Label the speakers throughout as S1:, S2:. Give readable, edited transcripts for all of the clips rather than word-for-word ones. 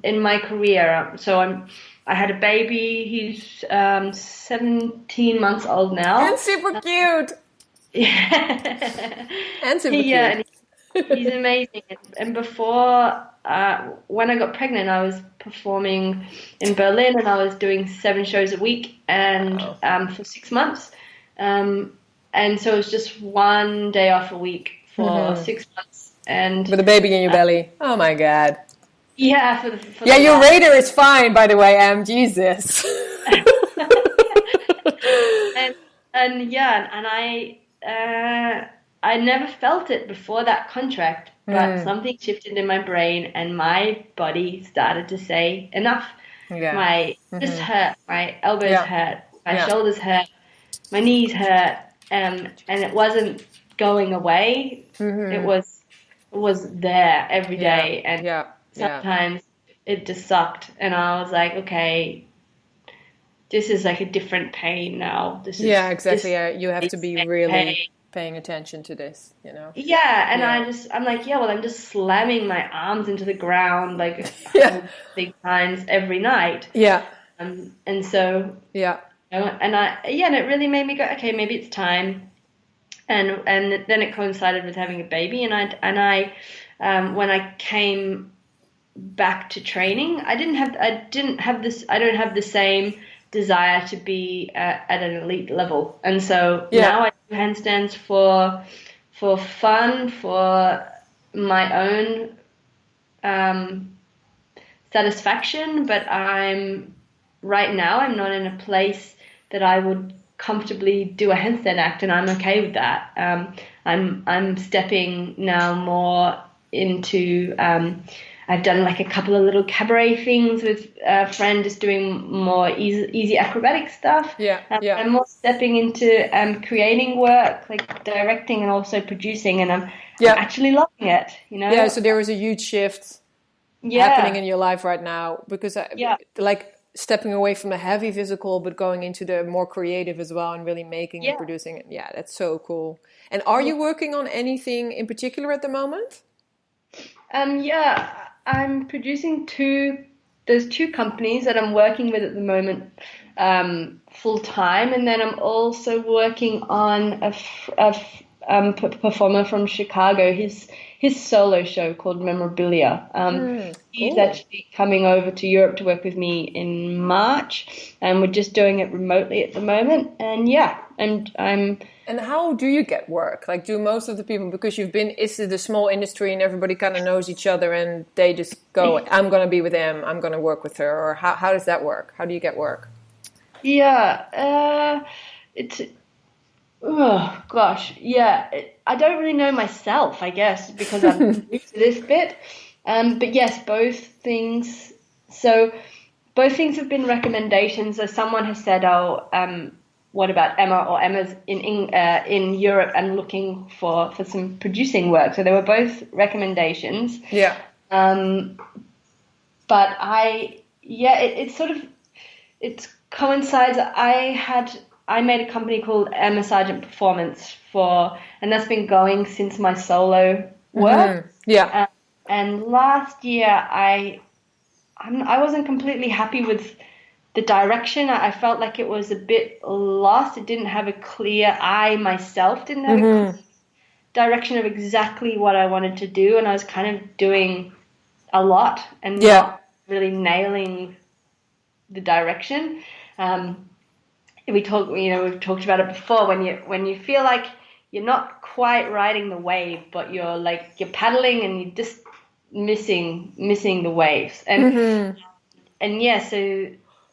S1: in my career. So I had a baby. He's 17 months old now.
S2: And super cute.
S1: Yeah.
S2: And super cute.
S1: And he's amazing. And before, when I got pregnant, I was performing in Berlin, and I was doing 7 shows a week, and for 6 months. And so it was just 1 day off a week for 6 months. And
S2: with a baby in your belly. Oh my God.
S1: Yeah,
S2: your radar is fine, by the way, Jesus.
S1: I never felt it before that contract, but something shifted in my brain, and my body started to say enough.
S2: Yeah.
S1: My wrists hurt, my elbows hurt, my shoulders hurt, my knees hurt, and it wasn't going away. It was there every day, and sometimes it just sucked, and I was like, okay, this is like a different pain now.
S2: Exactly. You have to be really paying attention to this,
S1: I'm like, I'm just slamming my arms into the ground like big times every night. And so and it really made me go, okay, maybe it's time. And then it coincided with having a baby, and I when I came back to training, I don't have the same desire to be at an elite level, and so now I do handstands for fun, for my own satisfaction. But I'm not in a place that I would comfortably do a handstand act, and I'm okay with that. I'm stepping now more into I've done like a couple of little cabaret things with a friend, just doing more easy acrobatic stuff. I'm more stepping into creating work, like directing and also producing, and I'm actually loving it.
S2: So there is a huge shift happening in your life right now, because like stepping away from the heavy physical, but going into the more creative as well, and really making and producing it. Yeah, that's so cool. And are you working on anything in particular at the moment?
S1: I'm producing there's 2 companies that I'm working with at the moment, full time, and then I'm also working on a performer from Chicago, his solo show called Memorabilia. He's actually coming over to Europe to work with me in March, and we're just doing it remotely at the moment. And
S2: And how do you get work? Like, do most of the people, because it's the small industry and everybody kind of knows each other, and they just go, I'm going to be with him, I'm going to work with her, or how does that work? How do you get work? I don't really know myself, I guess, because I'm new to this bit. But yes, both things. So both things have been recommendations. So someone has said, what about Emma, or Emma's in Europe and looking for some producing work. So they were both recommendations. But it coincides. I made a company called Emma Serjeant Performance and that's been going since my solo work. And last year I wasn't completely happy with the direction. I felt like it was a bit lost. It didn't have a clear, I myself didn't have a clear direction of exactly what I wanted to do, and I was kind of doing a lot and not really nailing the direction. We've talked about it before, when you feel like you're not quite riding the wave, but you're paddling and you're just missing the waves.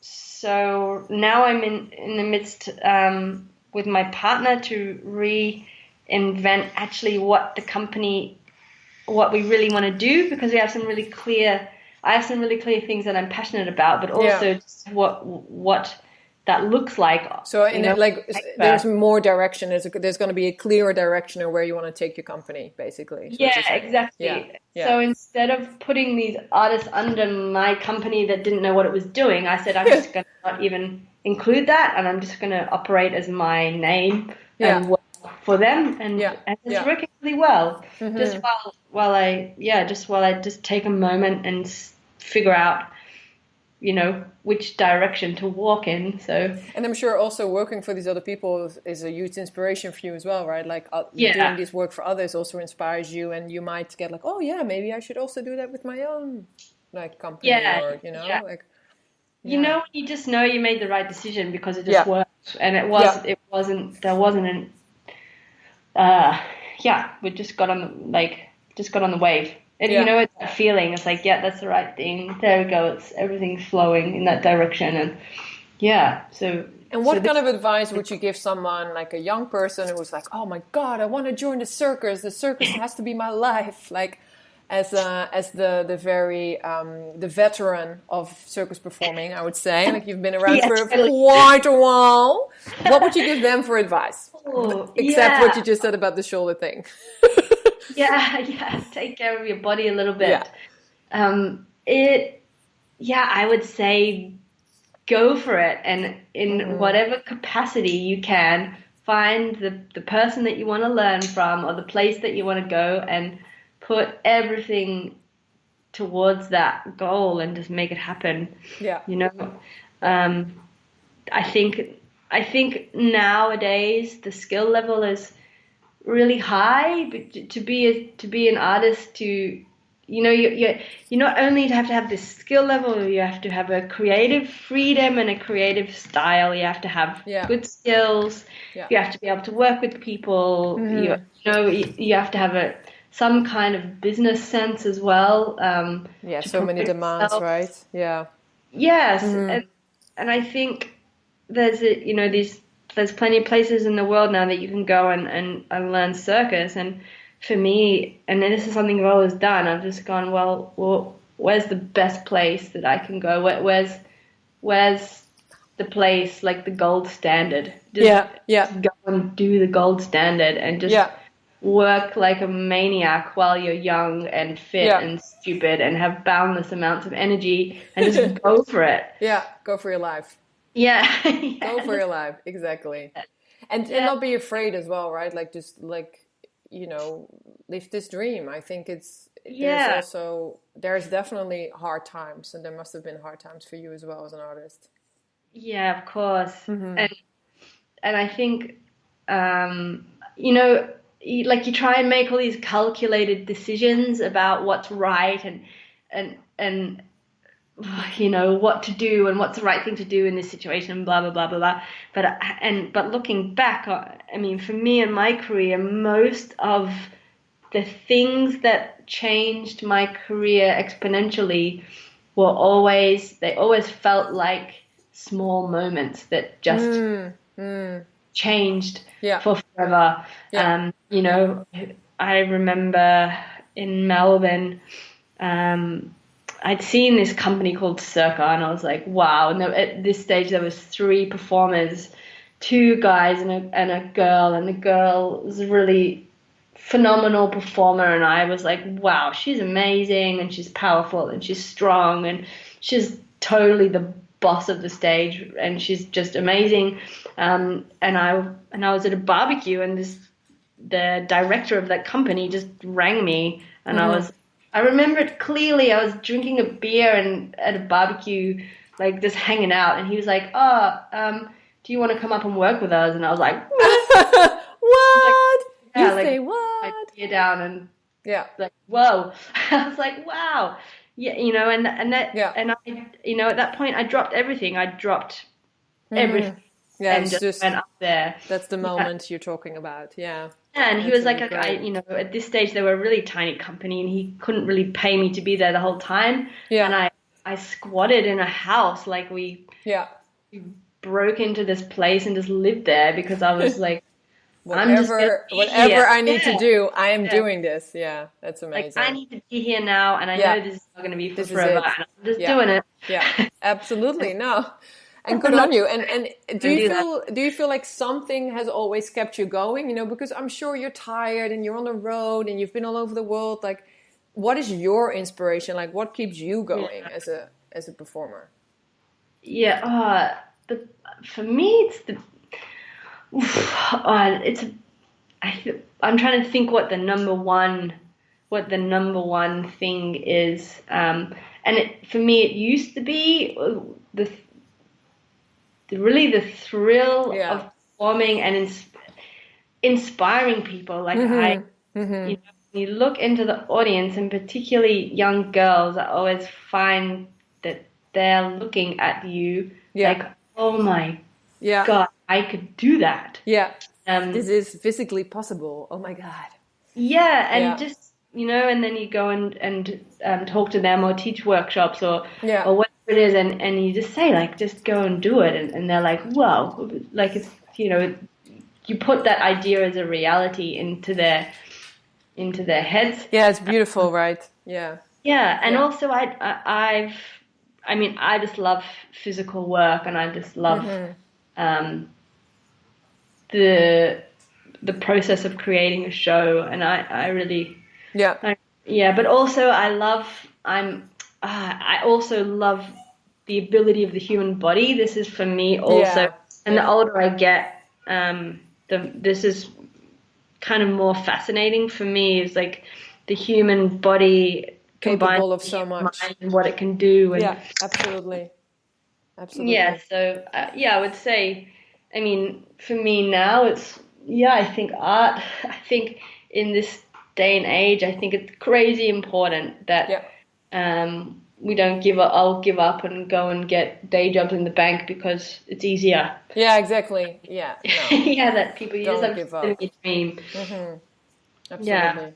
S2: So now I'm in the midst with my partner to reinvent actually what we really want to do, because I have some really clear things that I'm passionate about, but also just what that looks like. So there's more direction. There's going to be a clearer direction of where you want to take your company, basically.
S1: Exactly. So instead of putting these artists under my company that didn't know what it was doing, I said I'm just going to not even include that, and I'm just going to operate as my name and work for them, and it's working really well. Just while I take a moment and
S2: figure out, which direction to walk in. So,
S1: and I'm sure also working for these other people is a huge inspiration for you as well, right? Like doing this work for others also inspires you, and you might get like, oh yeah, maybe I should also do that with my own like company, or like.
S2: Yeah. You just know you made the right decision because it just worked, and it wasn't we just got on the wave. And it's that feeling. It's like, that's the right thing. There we go. Everything's flowing in that direction, and so.
S1: And what kind of advice would you give someone like a young person who's like, oh my God, I want to join the circus. The circus has to be my life. Like, as the very the veteran of circus performing, I would say, like you've been around for quite a while. What would you give them for advice? Except what you just said about the shoulder thing.
S2: Take care of your body a little bit. I would say go for it, and in whatever capacity you can, find the person that you want to learn from or the place that you want to go, and put everything towards that goal and just make it happen. I think nowadays the skill level is really high, but to be an artist, you not only have to have this skill level, you have to have a creative freedom and a creative style. You have to have good skills. You have to be able to work with people. You have to have some kind of business sense as well.
S1: So many demands, right?
S2: Yes, and I think there's there's plenty of places in the world now that you can go and learn circus. And for me, and this is something I've always done, I've just gone, well, where's the best place that I can go? Where's the place, like the gold standard? Just go and do the gold standard and just work like a maniac while you're young and fit and stupid and have boundless amounts of energy, and just go for it.
S1: Go for your life.
S2: Go
S1: for your life, exactly. And not be afraid as well, right? Like just like, live this dream. I think there's definitely hard times, and there must have been hard times for you as well as an artist.
S2: Yeah, of course. And I think like you try and make all these calculated decisions about what's right and what to do and what's the right thing to do in this situation, blah blah blah blah blah. But looking back, I mean, for me in my career, most of the things that changed my career exponentially they always felt like small moments that just changed for forever. I remember in Melbourne, I'd seen this company called Circus, and I was like, wow. And at this stage, there was 3 performers, 2 guys and a girl. And the girl was a really phenomenal performer. And I was like, wow, she's amazing. And she's powerful and she's strong. And she's totally the boss of the stage. And she's just amazing. And I was at a barbecue, and the director of that company just rang me. And I remember it clearly. I was drinking a beer and at a barbecue, like just hanging out, and he was like, do you want to come up and work with us? And I was like, what?
S1: Say what?
S2: I beer down and like, whoa. I was like, wow. And I, at that point I dropped everything. I dropped everything. And just went up there.
S1: That's the moment you're talking about.
S2: And he was like, at this stage, they were a really tiny company, and he couldn't really pay me to be there the whole time. And I squatted in a house, like we broke into this place and just lived there, because I was like,
S1: whatever I need to do, I am doing this. Yeah, that's amazing.
S2: Like, I need to be here now, and I know this is not going to be for forever. And I'm just doing it.
S1: Yeah, absolutely. No. And good on you. And do you feel like something has always kept you going? Because I'm sure you're tired and you're on the road and you've been all over the world. Like, what is your inspiration? Like, what keeps you going as a performer?
S2: For me, I'm trying to think what the number one thing is. for me, it used to be the thrill of performing and inspiring people. Like you know, when you look into the audience, and particularly young girls, I always find that they're looking at you like, oh my God, I could do that.
S3: Yeah. This is physically possible. Oh my God.
S2: Yeah, and just, and then you go and talk to them or teach workshops or whatever it is, and you just say, like, just go and do it. And they're like, wow, like, it's, you put that idea as a reality into their heads.
S3: Yeah, it's beautiful, right? Yeah.
S2: Yeah, and also I just love physical work, and I just love the process of creating a show, and I really but also I also love the ability of the human body. This is for me also, and the older I get, this is kind of more fascinating for me. Is like the human body
S3: capable of so much,
S2: and what it can do. And,
S3: absolutely.
S2: Yeah, so I would say, I mean, for me now, it's I think art. I think in this day and age, I think it's crazy important that we don't give up. I'll give up and go and get day jobs in the bank because it's easier.
S3: Yeah, exactly. Yeah, no.
S2: That people use them to your dream.
S3: Absolutely. Yeah.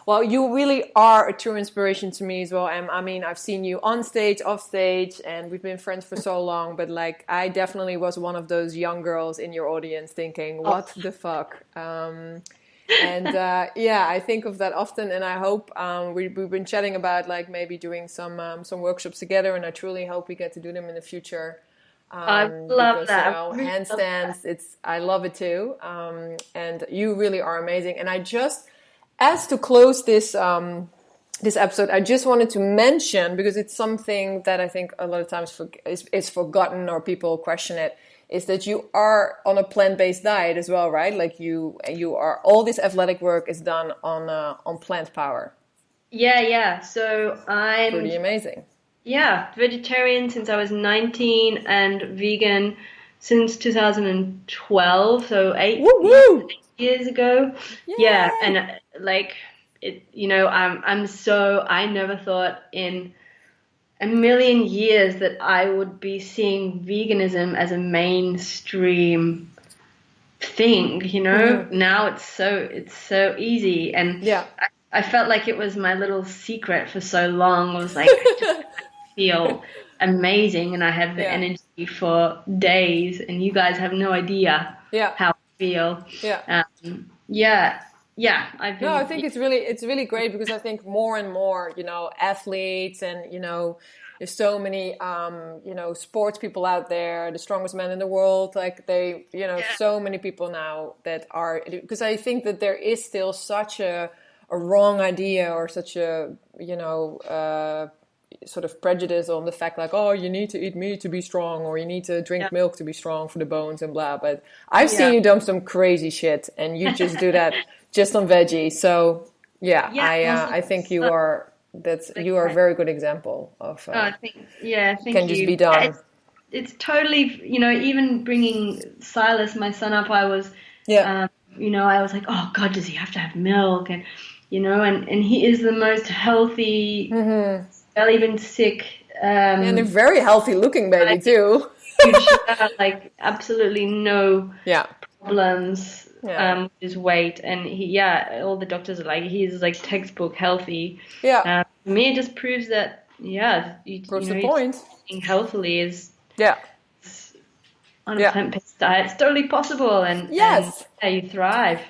S3: Well, you really are a true inspiration to me as well. And I mean, I've seen you on stage, off stage, and we've been friends for so long. But like, I definitely was one of those young girls in your audience thinking, what the fuck? I think of that often, and I hope we've been chatting about like maybe doing some workshops together, and I truly hope we get to do them in the future.
S2: I love that.
S3: Handstands, I love it too. And you really are amazing. And as to close this episode, I just wanted to mention, because it's something that I think a lot of times is forgotten or people question it, is that you are on a plant-based diet as well, right? Like you are, all this athletic work is done on plant power.
S2: Yeah. So I'm
S3: pretty amazing.
S2: Yeah, vegetarian since I was 19 and vegan since 2012, so 8 years ago. Yay! Yeah, and like it, I never thought in a million years that I would be seeing veganism as a mainstream thing, Now it's so easy, and I felt like it was my little secret for so long. I was like, I just feel amazing, and I have the energy for days, and you guys have no idea how I feel.
S3: I think it's really great, because I think more and more, athletes and, there's so many, sports people out there, the strongest men in the world, like so many people now that are, because I think that there is still such a wrong idea or such a, sort of prejudice on the fact like, oh, you need to eat meat to be strong, or you need to drink milk to be strong for the bones and blah. But I've seen you do some crazy shit, and you just do that just on veggie. So I think you are a very good example of
S2: thank you.
S3: Can just be done.
S2: It's totally, even bringing Silas, my son, up, I was I was like, oh God, does he have to have milk? And and he is the most healthy, barely even sick,
S3: and a very healthy looking baby too.
S2: Like absolutely no problems with his weight, and all the doctors are like, he's like textbook healthy. For me, it just proves that
S3: proves the point.
S2: Eating healthily is on a plant-based diet. It's totally possible, and you thrive.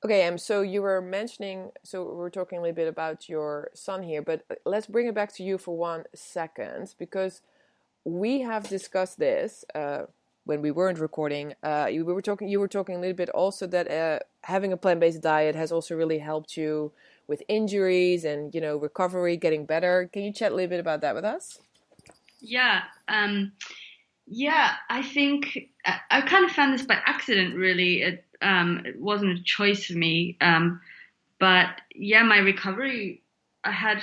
S3: Okay, so you were mentioning, so we're talking a little bit about your son here, but let's bring it back to you for 1 second, because we have discussed this when we weren't recording. You were talking a little bit also that having a plant-based diet has also really helped you with injuries and, recovery, getting better. Can you chat a little bit about that with us?
S2: Yeah. I think I kind of found this by accident, really. It wasn't a choice for me. But my recovery, I had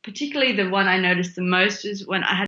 S2: particularly the one I noticed the most is when I had